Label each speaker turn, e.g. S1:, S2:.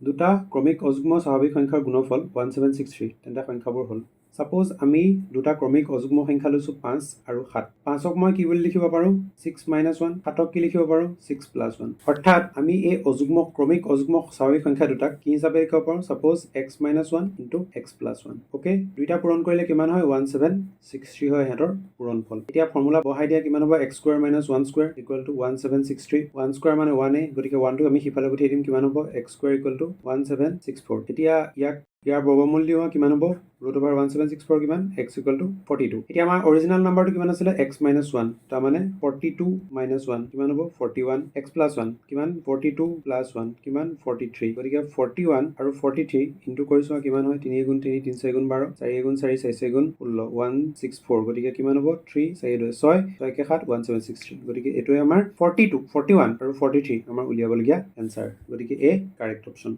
S1: দুটা ক্ৰমিক অযুগ্ম স্বাভাৱিক সংখ্যাৰ গুণফল 1763 তেন্তে সংখ্যাবোৰ হ'ল সাপোজ আমি দুটা ক্ৰমিক অযুগ্ম সংখ্যা লৈছো 5 আৰু 7 5ক মই কি বুলি লিখিব পাৰো 6 - 1 7ক কি লিখিব পাৰো 6 + 1 অৰ্থাৎ আমি এই ক্ৰমিক অযুগ্ম স্বাভাৱিক সংখ্যা দুটাক কি হিচাপে লিখিব পাৰো সাপোজ x - 1 * x + 1 ওকে দুইটা পূৰণ কৰিলে কিমান হয় 1763 হয় হেতৰ পূৰণফল এতিয়া ফৰ্মুলা বহাই দিয়া কিমান হ'ব x² - 1² = 1763 1 স্কয়াৰ মানে 1a গতিকে 1 টো আমি হিফালে পঠিয়াই দিম কিমান হ'ব x² = 1764 এতিয়া ইয়াৰ বৰ্গমূল দিও কিমান হ'ব √1764 কিমান x = 42 এতিয়া আমাৰ অৰিজিনাল নাম্বাৰটো কিমান আছিল x - 1 তাৰ মানে 42 - 1 কিমান হ'ব 41 x + 1 কিমান 42 + 1 কিমান 43 গতিকে 41 আৰু 43 ইনটু কৰিছো কিমান হয় 3 × 3 3 × 4 = 12 4 × 4 4 × 16 164 গতিকে কিমান হ'ব 3 4 2 6 6 × 7 1763 গতিকে এটোৱে আমাৰ 41 আৰু 43 আমাৰ উলিয়াবলগীয়া এনসাৰ গতিকে এ কাৰেক্ট অপচন